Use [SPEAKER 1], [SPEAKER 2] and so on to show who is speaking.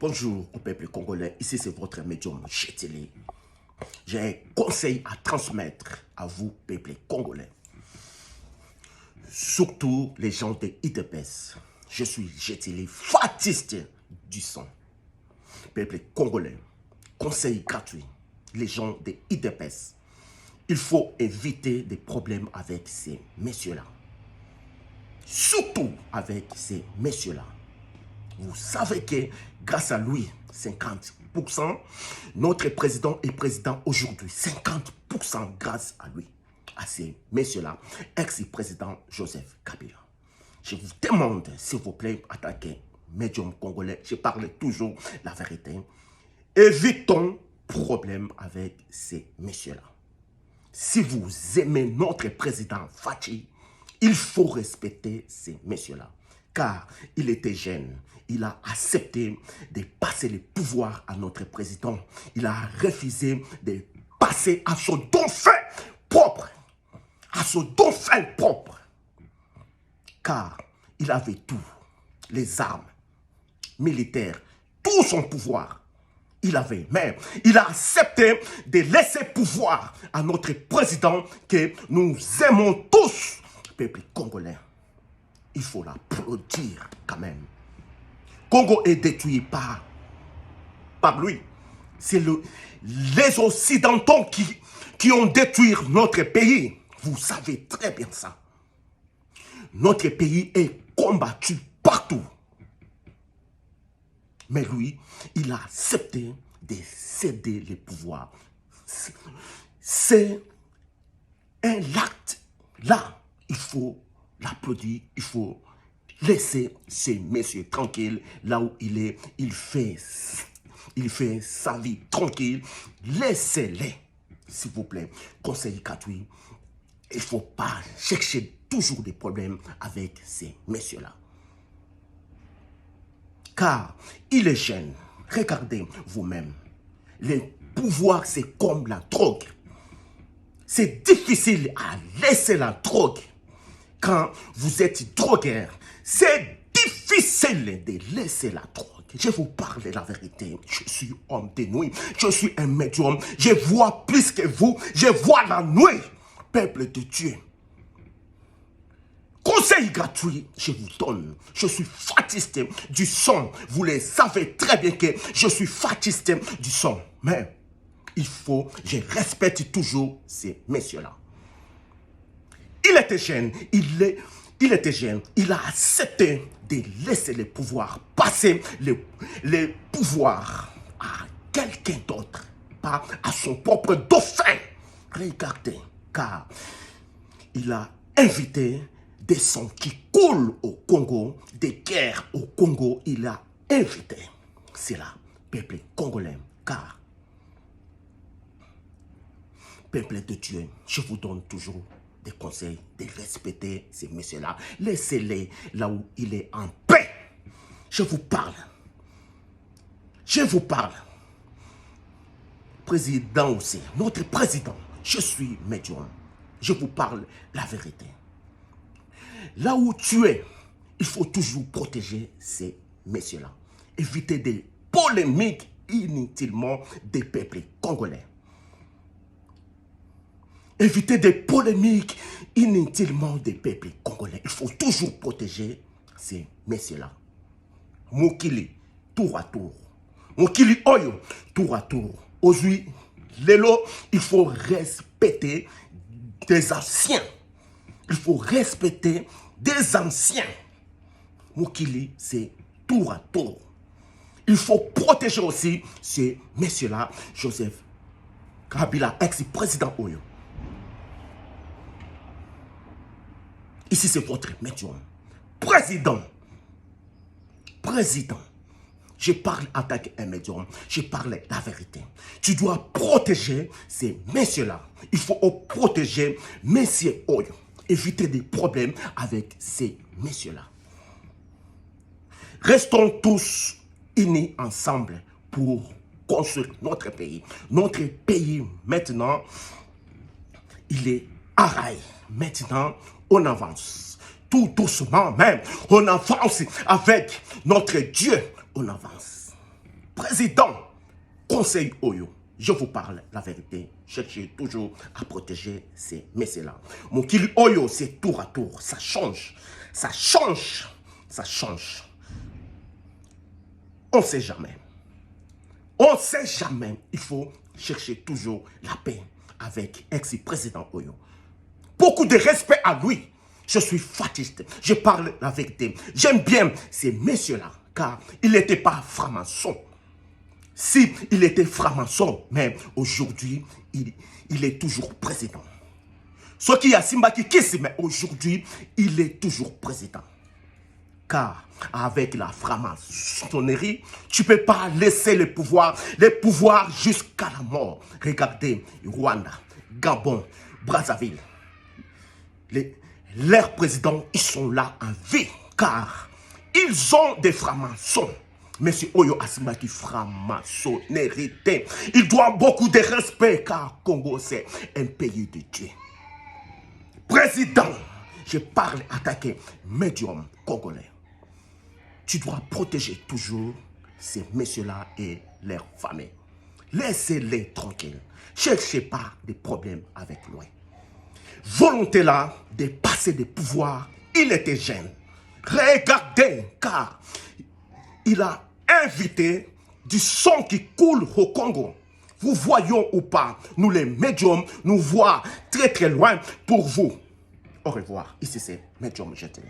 [SPEAKER 1] Bonjour au peuple congolais, ici c'est votre médium Jetili. J'ai un conseil à transmettre à vous, peuple congolais. Surtout les gens de IDPS. Je suis Jetili, fatiste du son. Peuple congolais, conseil gratuit. Les gens de IDPS. Il faut éviter des problèmes avec ces messieurs-là. Surtout avec ces messieurs-là. Vous savez que grâce à lui, 50%, notre président est président aujourd'hui. 50% grâce à lui, à ces messieurs-là, ex-président Joseph Kabila. Je vous demande, s'il vous plaît, en tant que médium congolais, je parle toujours la vérité. Évitons problème avec ces messieurs-là. Si vous aimez notre président Fachi, il faut respecter ces messieurs-là. Car il était jeune, il a accepté de passer le pouvoir à notre président. Il a refusé de passer à son dauphin propre. À son dauphin propre. Car il avait tout, les armes militaires, tout son pouvoir. Il avait même, il a accepté de laisser pouvoir à notre président que nous aimons tous, peuple congolais. Il faut l'applaudir quand même. Congo est détruit par lui. C'est les Occidentaux qui ont détruit notre pays. Vous savez très bien ça. Notre pays est combattu partout. Mais lui, il a accepté de céder le pouvoir. C'est un acte. Là, il faut l'applaudir, il faut laisser ces messieurs tranquilles là où il est. Il fait sa vie tranquille. Laissez-les, s'il vous plaît. Conseil gratuit. Il ne faut pas chercher toujours des problèmes avec ces messieurs-là. Car il est jeune. Regardez vous-même. Le pouvoir, c'est comme la drogue. C'est difficile à laisser la drogue. Quand vous êtes drogueur, c'est difficile de laisser la drogue. Je vous parle la vérité. Je suis homme de nuit. Je suis un médium. Je vois plus que vous. Je vois la nuit. Peuple de Dieu. Conseil gratuit, je vous donne. Je suis fatiste du son. Vous le savez très bien que je suis fatiste du son. Mais il faut, je respecte toujours ces messieurs-là. Il était jeune, il était jeune, il a accepté de laisser le pouvoir passer le pouvoir à quelqu'un d'autre, pas à son propre dauphin. Regardez, car il a invité des sangs qui coulent au Congo, des guerres au Congo, il a invité. C'est là, peuple congolais, car peuple de Dieu, je vous donne toujours des conseils de respecter ces messieurs-là. Laissez-les là où il est en paix. Je vous parle. Je vous parle. Président aussi, notre président, je suis médium. Je vous parle la vérité. Là où tu es, il faut toujours protéger ces messieurs-là. Éviter des polémiques inutilement des peuples congolais. Éviter des polémiques inutilement des peuples congolais. Il faut toujours protéger ces messieurs-là. Mokili, tour à tour. Mokili Oyo, tour à tour. Aujourd'hui, Lélo, il faut respecter des anciens. Il faut respecter des anciens. Mokili, c'est tour à tour. Il faut protéger aussi ces messieurs-là. Joseph Kabila, ex-président Oyo. Ici, c'est votre médium. Président. Président. Je parle en tant qu'un médium. Je parle la vérité. Tu dois protéger ces messieurs-là. Il faut protéger messieurs Oyo. Éviter des problèmes avec ces messieurs-là. Restons tous unis ensemble pour construire notre pays. Notre pays, maintenant, il est à rail. Maintenant, on avance. Tout doucement même. On avance avec notre Dieu. On avance. président Conseil Oyo. Je vous parle la vérité. Cherchez toujours à protéger ces messieurs-là. Mon Kili Oyo, c'est tour à tour. Ça change. Ça change. Ça change. On ne sait jamais. On ne sait jamais. Il faut chercher toujours la paix avec ex-président Oyo. Beaucoup de respect à lui. Je suis fatiste. Je parle la vérité. J'aime bien ces messieurs-là, car il n'était pas franc-maçon. Si il était franc-maçon, mais aujourd'hui, il est toujours président. Ce qui a Simba qui kiss, mais aujourd'hui, il est toujours président. Car avec la franc-maçonnerie, tu ne peux pas laisser les pouvoirs jusqu'à la mort. Regardez Rwanda, Gabon, Brazzaville. Leurs présidents, ils sont là en vie, car ils ont des francs-maçons. Monsieur Oyo Asimba qui franc-maçonnerie, il doit beaucoup de respect, car Congo, c'est un pays de Dieu. Président, je parle attaquer médium congolais. Tu dois protéger toujours ces messieurs-là et leurs familles. Laissez-les tranquilles. Cherchez pas de problèmes avec lui. Volonté là de passer des pouvoirs, il était jeune. Regardez, car il a invité du sang qui coule au Congo. Vous voyons ou pas, nous les médiums, nous voyons très très loin pour vous. Au revoir. Ici c'est Médium GT.